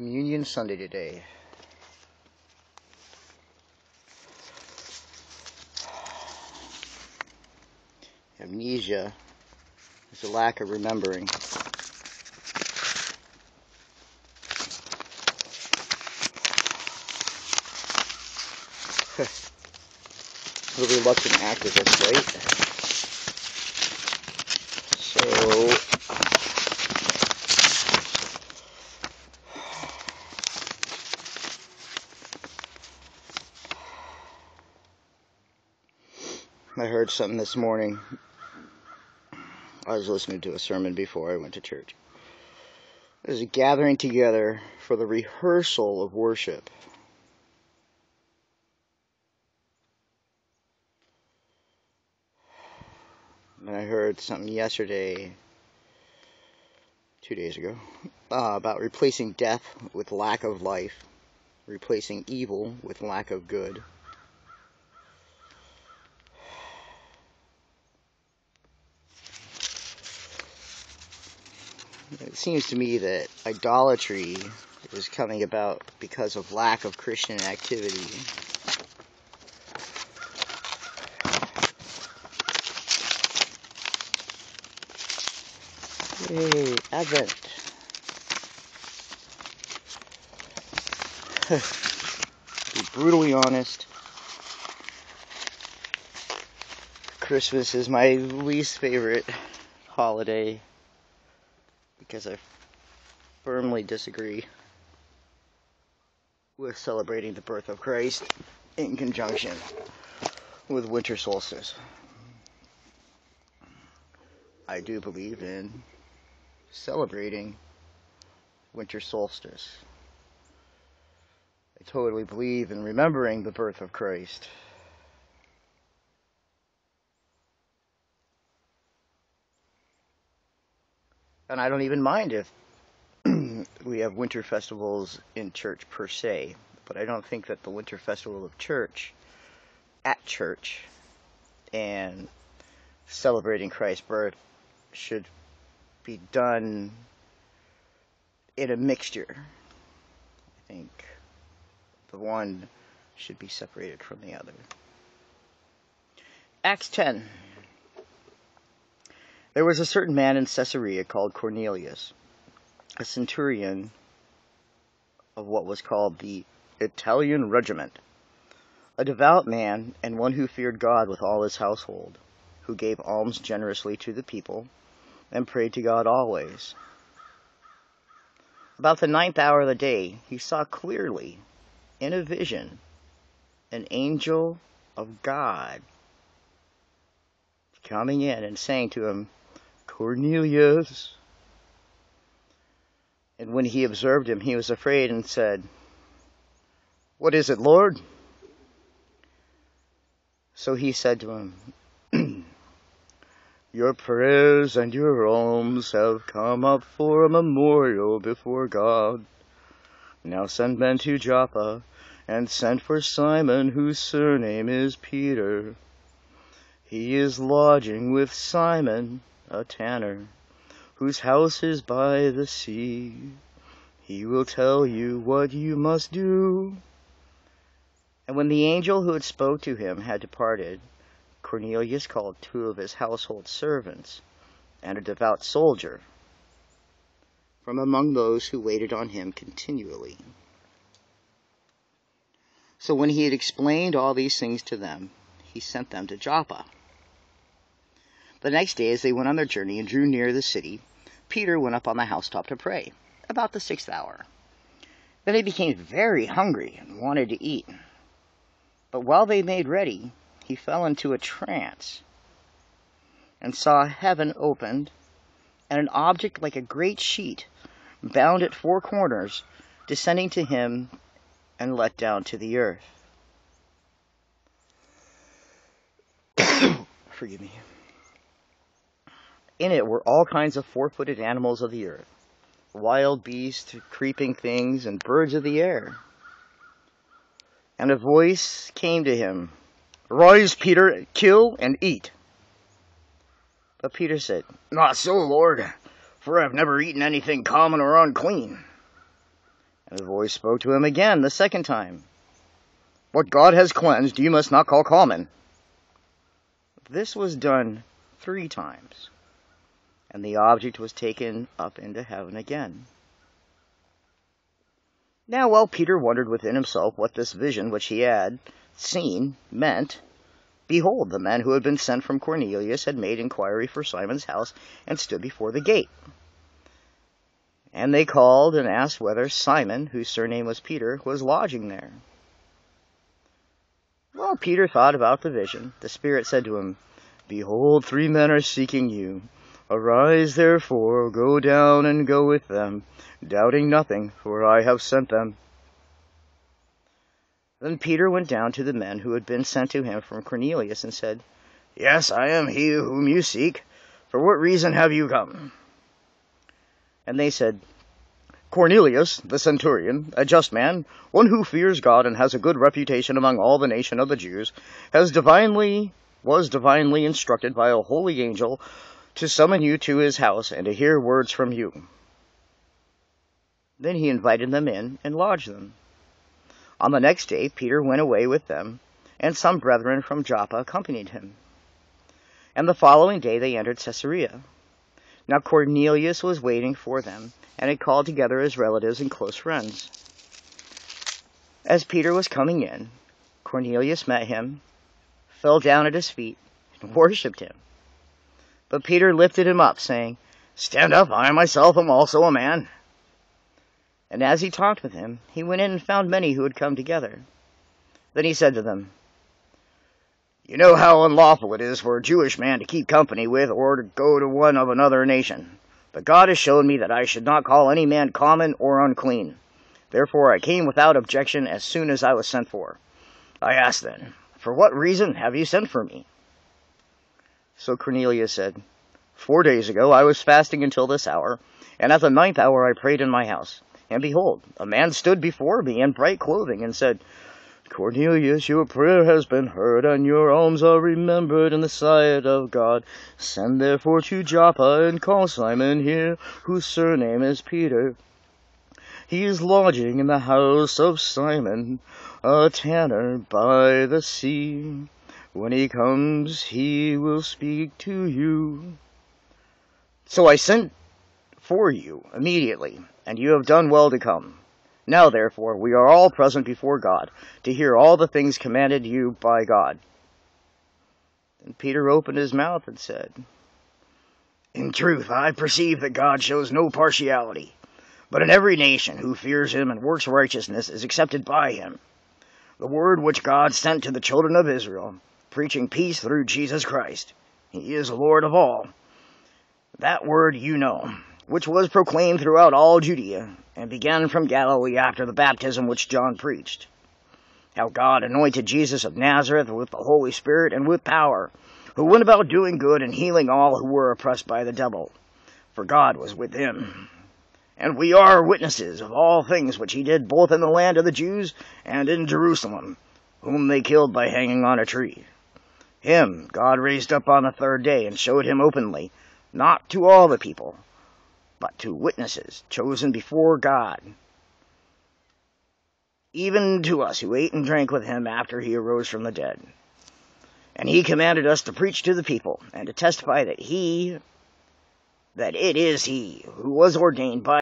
Communion Sunday today. Amnesia is a lack of remembering. A reluctant activist, right? So, I heard something this morning. I was listening to a sermon before I went to church. There's a gathering together for the rehearsal of worship. And I heard something yesterday, 2 days ago, about replacing death with lack of life, replacing evil with lack of good. It seems to me that idolatry is coming about because of lack of Christian activity. Yay, Advent. To be brutally honest, Christmas is my least favorite holiday because I firmly disagree with celebrating the birth of Christ in conjunction with winter solstice. I do believe in celebrating winter solstice. I totally believe in remembering the birth of Christ. And I don't even mind if we have winter festivals in church per se, but I don't think that the winter festival of church, at church, and celebrating Christ's birth should be done in a mixture. I think the one should be separated from the other. Acts 10. There was a certain man in Caesarea called Cornelius, a centurion of what was called the Italian regiment, a devout man and one who feared God with all his household, who gave alms generously to the people and prayed to God always. About the 9th hour of the day, he saw clearly, in a vision, an angel of God coming in and saying to him, "Cornelius." And when he observed him, he was afraid and said, "What is it, Lord?" So he said to him, "Your prayers and your alms have come up for a memorial before God. Now send men to Joppa, and send for Simon, whose surname is Peter. He is lodging with Simon, a tanner, whose house is by the sea. He will tell you what you must do." And when the angel who had spoke to him had departed, Cornelius called 2 of his household servants and a devout soldier from among those who waited on him continually. So when he had explained all these things to them, he sent them to Joppa. The next day, as they went on their journey and drew near the city, Peter went up on the housetop to pray, about the 6th hour. Then he became very hungry and wanted to eat. But while they made ready, he fell into a trance and saw heaven opened and an object like a great sheet, bound at 4 corners, descending to him and let down to the earth. Forgive me. In it were all kinds of 4-footed animals of the earth, wild beasts, creeping things, and birds of the air. And a voice came to him, "Rise, Peter, kill and eat." But Peter said, "Not so, Lord, for I have never eaten anything common or unclean." And the voice spoke to him again the second time. What God has cleansed, you must not call common. This was done 3 times, and the object was taken up into heaven again. Now, while Peter wondered within himself what this vision which he had seen meant, behold, the men who had been sent from Cornelius had made inquiry for Simon's house and stood before the gate. And they called and asked whether Simon, whose surname was Peter, was lodging there. While Peter thought about the vision, the Spirit said to him, Behold, 3 men are seeking you. Arise, therefore, go down and go with them, doubting nothing, for I have sent them. Then Peter went down to the men who had been sent to him from Cornelius and said, Yes, I am he whom you seek. For what reason have you come? And they said, Cornelius, the centurion, a just man, one who fears God and has a good reputation among all the nation of the Jews, was divinely instructed by a holy angel to summon you to his house and to hear words from you. Then he invited them in and lodged them. On the next day Peter went away with them, and some brethren from Joppa accompanied him. And the following day they entered Caesarea. Now Cornelius was waiting for them, and had called together his relatives and close friends. As Peter was coming in, Cornelius met him, fell down at his feet, and worshipped him. But Peter lifted him up, saying, Stand up, I myself am also a man. And as he talked with him, he went in and found many who had come together. Then he said to them, You know how unlawful it is for a Jewish man to keep company with or to go to one of another nation. But God has shown me that I should not call any man common or unclean. Therefore I came without objection as soon as I was sent for. I asked then, For what reason have you sent for me? So Cornelius said, 4 days ago I was fasting until this hour, and at the 9th hour I prayed in my house. And behold, a man stood before me in bright clothing, and said, Cornelius, your prayer has been heard, and your alms are remembered in the sight of God. Send therefore to Joppa, and call Simon here, whose surname is Peter. He is lodging in the house of Simon, a tanner by the sea. When he comes, he will speak to you. So I sent for you immediately, and you have done well to come. Now, therefore, we are all present before God, to hear all the things commanded you by God. And Peter opened his mouth and said, In truth, I perceive that God shows no partiality, but in every nation who fears him and works righteousness is accepted by him. The word which God sent to the children of Israel, preaching peace through Jesus Christ. He is Lord of all. That word you know, which was proclaimed throughout all Judea, and began from Galilee after the baptism which John preached. How God anointed Jesus of Nazareth with the Holy Spirit and with power, who went about doing good and healing all who were oppressed by the devil, for God was with him. And we are witnesses of all things which he did both in the land of the Jews and in Jerusalem, whom they killed by hanging on a tree. Him God raised up on the 3rd day and showed him openly, not to all the people, but to witnesses chosen before God, even to us who ate and drank with him after he arose from the dead. And he commanded us to preach to the people, and to testify that it is he who was ordained by